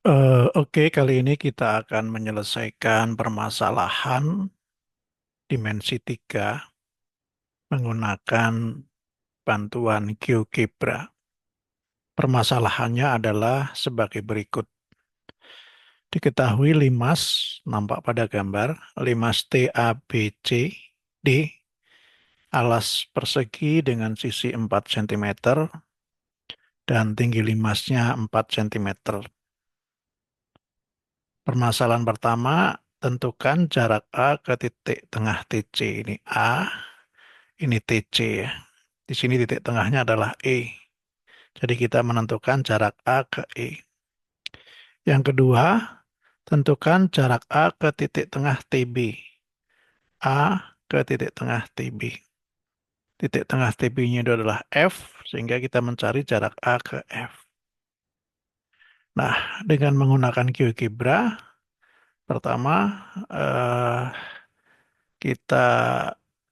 Oke, kali ini kita akan menyelesaikan permasalahan dimensi 3 menggunakan bantuan GeoGebra. Permasalahannya adalah sebagai berikut. Diketahui limas, nampak pada gambar, limas TABC D, alas persegi dengan sisi 4 cm dan tinggi limasnya 4 cm. Permasalahan pertama, tentukan jarak A ke titik tengah TC. Ini A, ini TC ya. Di sini titik tengahnya adalah E. Jadi kita menentukan jarak A ke E. Yang kedua, tentukan jarak A ke titik tengah TB. A ke titik tengah TB. Titik tengah TB-nya itu adalah F, sehingga kita mencari jarak A ke F. Nah, dengan menggunakan GeoGebra, pertama kita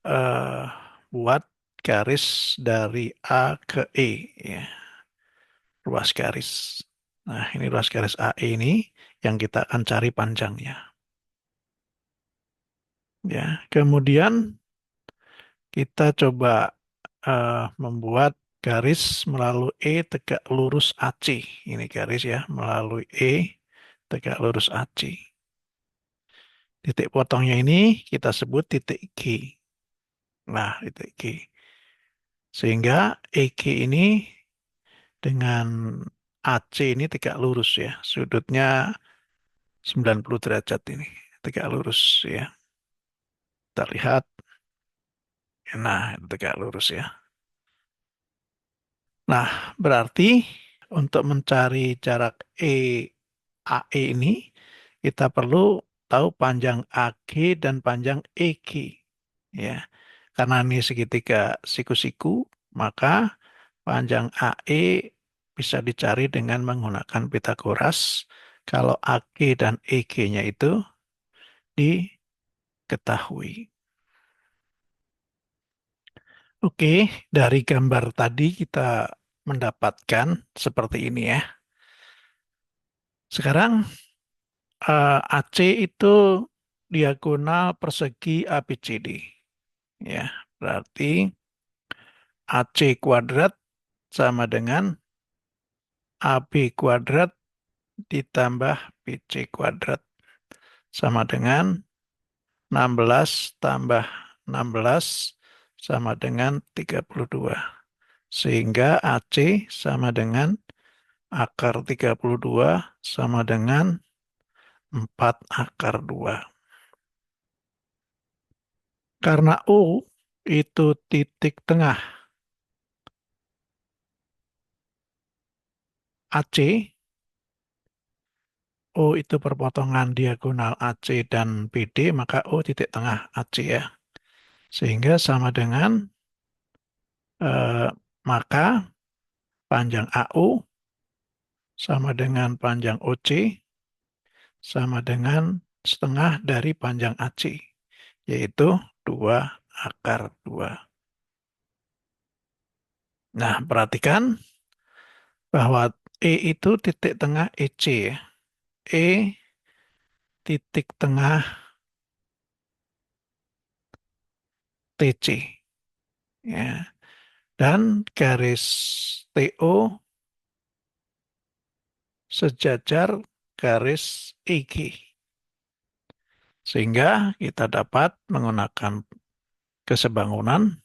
eh, buat garis dari A ke E, ya, ruas garis. Nah, ini ruas garis AE ini yang kita akan cari panjangnya. Ya, kemudian kita coba membuat garis melalui E tegak lurus AC. Ini garis ya, melalui E tegak lurus AC. Titik potongnya ini kita sebut titik G. Nah, titik G. Sehingga EG ini dengan AC ini tegak lurus ya. Sudutnya 90 derajat ini. Tegak lurus ya. Kita lihat. Nah, itu tegak lurus ya. Nah, berarti untuk mencari jarak AE ini, kita perlu tahu panjang AG dan panjang EG. Ya, karena ini segitiga siku-siku, maka panjang AE bisa dicari dengan menggunakan Pitagoras. Kalau AG dan EG-nya itu diketahui. Oke, dari gambar tadi kita mendapatkan seperti ini ya. Sekarang AC itu diagonal persegi ABCD. Ya, berarti AC kuadrat sama dengan AB kuadrat ditambah BC kuadrat sama dengan 16 tambah 16 sama dengan 32. Sehingga AC sama dengan akar 32 sama dengan 4 akar 2. Karena O itu titik tengah AC, O itu perpotongan diagonal AC dan BD, maka O titik tengah AC ya. Sehingga sama dengan, eh, maka panjang AO sama dengan panjang OC sama dengan setengah dari panjang AC, yaitu 2 akar 2. Nah, perhatikan bahwa E itu titik tengah EC ya. E titik tengah TC ya. Dan garis TO sejajar garis EG. Sehingga kita dapat menggunakan kesebangunan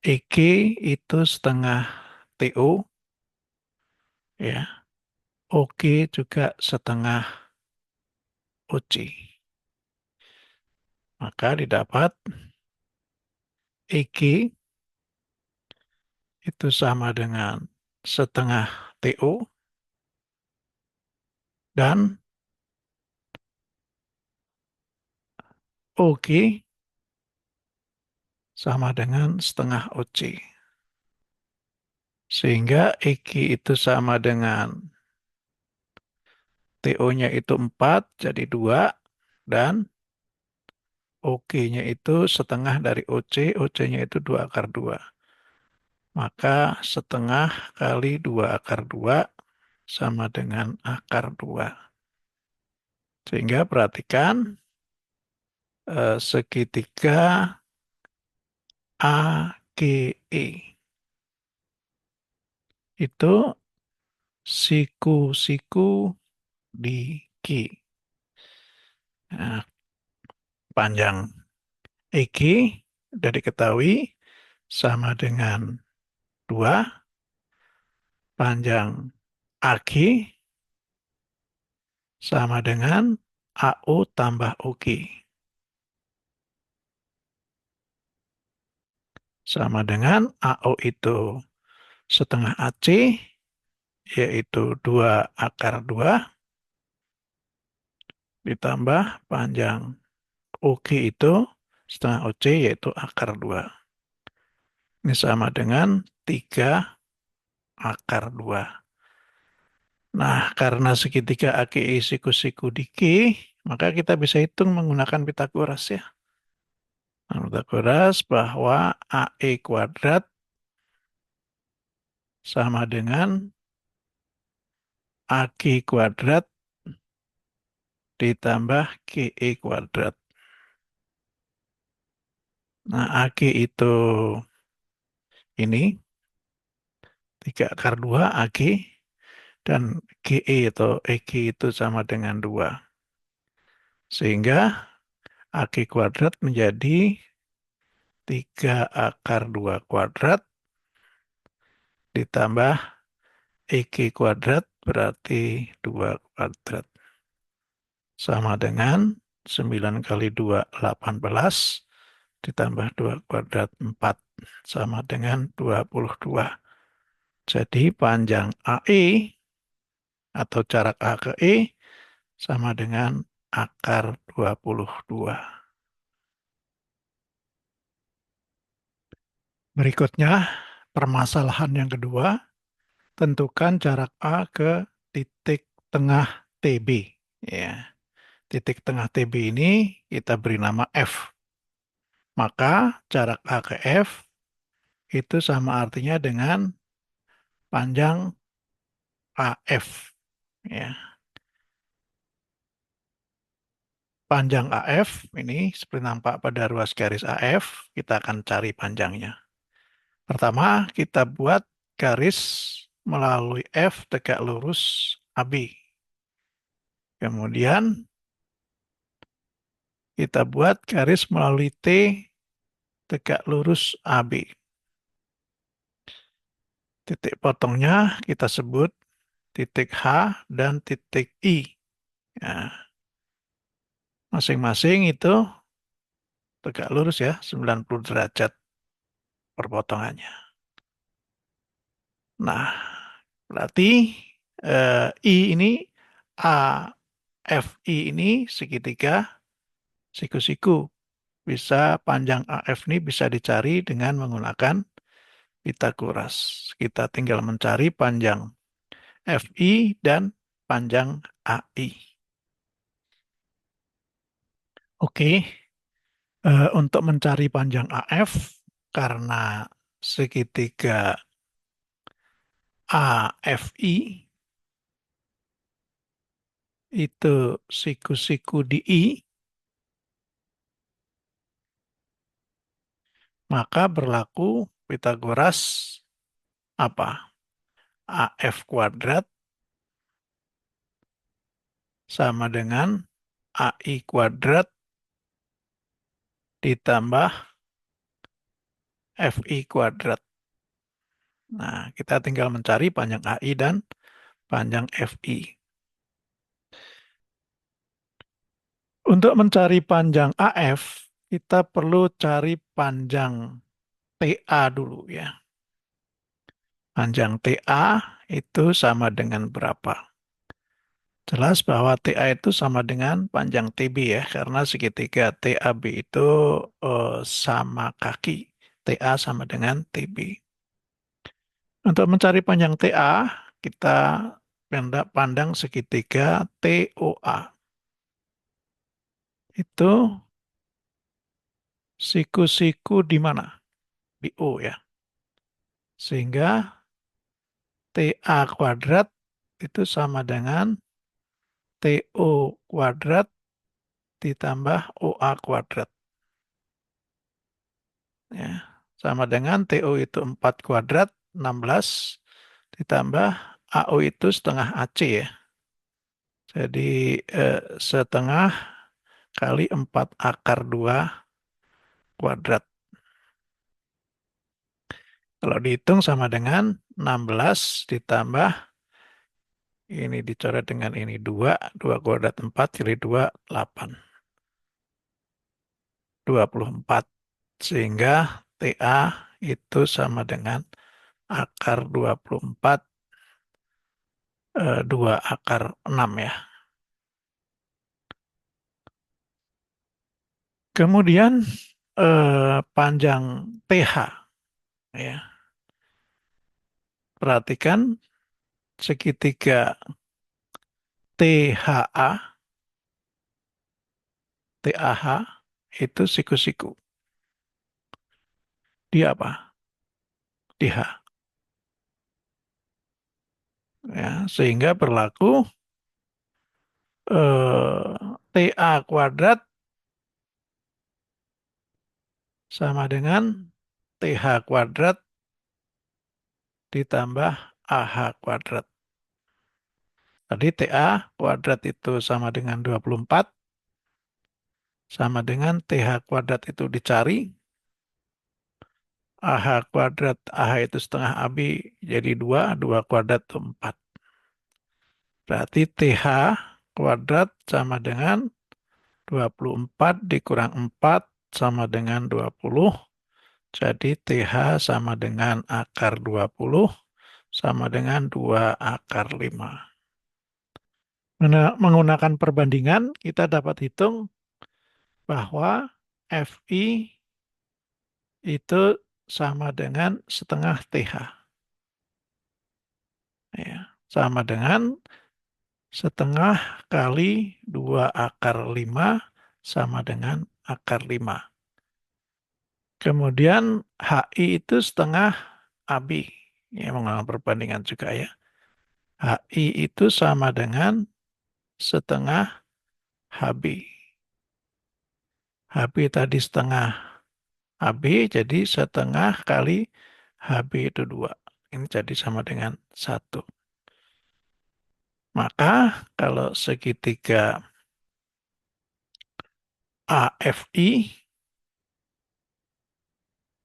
EG itu setengah TO ya. OG juga setengah OC. Maka didapat EG itu sama dengan setengah TO dan OG sama dengan setengah OC. Sehingga EG itu sama dengan TO-nya itu 4 jadi 2 dan OG-nya itu setengah dari OC, OC-nya itu 2 akar 2. Maka setengah kali 2 akar 2 sama dengan akar 2. Sehingga perhatikan segitiga AGE itu siku-siku di Q. Nah, panjang EG sudah diketahui sama dengan 2, panjang AG sama dengan AO tambah OG. Sama dengan AO itu setengah AC, yaitu 2 akar 2, ditambah panjang OG itu setengah OC, yaitu akar 2. Ini sama dengan 3 akar 2. Nah, karena segitiga AGI siku-siku di Q, maka kita bisa hitung menggunakan Pitagoras ya. Nah, Pitagoras bahwa AE kuadrat sama dengan AG kuadrat ditambah GE kuadrat. Nah, AG itu ini 3 akar 2 AG, dan GE atau EG itu sama dengan 2. Sehingga AG kuadrat menjadi 3 akar 2 kuadrat ditambah EG kuadrat berarti 2 kuadrat. Sama dengan 9 kali 2, 18, ditambah 2 kuadrat 4, sama dengan 22. Jadi panjang AE atau jarak A ke E sama dengan akar 22. Berikutnya, permasalahan yang kedua, tentukan jarak A ke titik tengah TB. Ya, titik tengah TB ini kita beri nama F. Maka jarak A ke F itu sama artinya dengan panjang AF. Ya, panjang AF ini seperti nampak pada ruas garis AF, kita akan cari panjangnya. Pertama, kita buat garis melalui F tegak lurus AB. Kemudian kita buat garis melalui T tegak lurus AB. Titik potongnya kita sebut titik H dan titik I. Ya, masing-masing itu tegak lurus ya, 90 derajat perpotongannya. Nah, berarti I ini AFI ini segitiga siku-siku. Bisa panjang AF ini bisa dicari dengan menggunakan Pitagoras. Kita tinggal mencari panjang FI dan panjang AI. Oke, untuk mencari panjang AF, karena segitiga AFI itu siku-siku di I, maka berlaku Pitagoras apa? AF kuadrat sama dengan AI kuadrat ditambah FI kuadrat. Nah, kita tinggal mencari panjang AI dan panjang FI. Untuk mencari panjang AF, kita perlu cari panjang TA dulu ya. Panjang TA itu sama dengan berapa? Jelas bahwa TA itu sama dengan panjang TB ya, karena segitiga TAB itu sama kaki. TA sama dengan TB. Untuk mencari panjang TA, kita pandang segitiga TOA. Itu siku-siku di mana? Di O ya. Sehingga TA kuadrat itu sama dengan TO kuadrat ditambah OA kuadrat. Ya. Sama dengan TO itu 4 kuadrat, 16, ditambah AO itu setengah AC ya. Jadi setengah kali 4 akar 2 kuadrat. Kalau dihitung sama dengan 16 ditambah ini dicoret dengan ini 2, 2 kuadrat 4 kali 2, 8. 24. Sehingga TA itu sama dengan akar 24, 2 akar 6 ya. Kemudian panjang TH ya. Perhatikan segitiga THA, TAH itu siku-siku. Dia apa? Di H. Ya, sehingga berlaku TA kuadrat sama dengan TH kuadrat ditambah AH kuadrat. Tadi TA kuadrat itu sama dengan 24, sama dengan TH kuadrat itu dicari, AH kuadrat, AH itu setengah AB, jadi 2, 2 kuadrat itu 4. Berarti TH kuadrat sama dengan 24 dikurang 4 sama dengan 20. Jadi TH sama dengan akar 20 sama dengan 2 akar 5. Menggunakan perbandingan, kita dapat hitung bahwa FI itu sama dengan setengah TH. Ya, sama dengan setengah kali 2 akar 5 sama dengan akar 5. Kemudian HI itu setengah AB. Ya, menggunakan perbandingan juga ya. HI itu sama dengan setengah HB. HB tadi setengah AB, jadi setengah kali HB itu 2. Ini jadi sama dengan 1. Maka kalau segitiga AFI,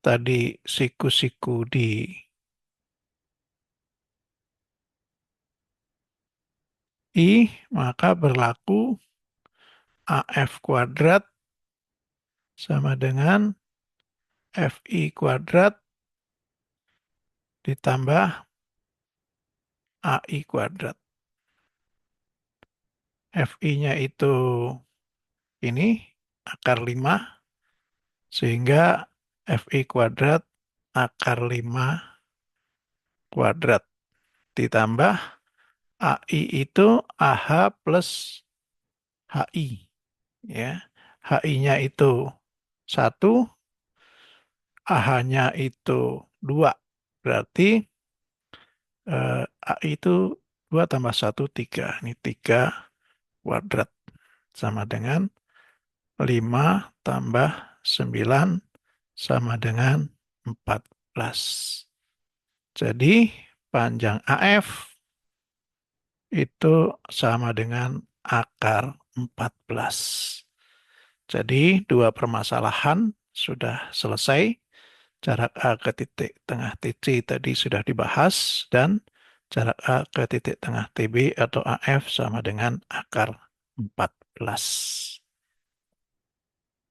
tadi siku-siku di I, maka berlaku AF kuadrat sama dengan FI kuadrat ditambah AI kuadrat. FI-nya itu ini, akar 5, sehingga FI kuadrat akar 5 kuadrat. Ditambah AI itu AH plus HI. Ya. HI-nya itu 1, AH-nya itu 2. Berarti AI itu 2 tambah 1, 3. Ini 3 kuadrat. Sama dengan 5 tambah 9 sama dengan 14. Jadi panjang AF itu sama dengan akar 14. Jadi dua permasalahan sudah selesai. Jarak A ke titik tengah TC tadi sudah dibahas dan jarak A ke titik tengah TB atau AF sama dengan akar 14.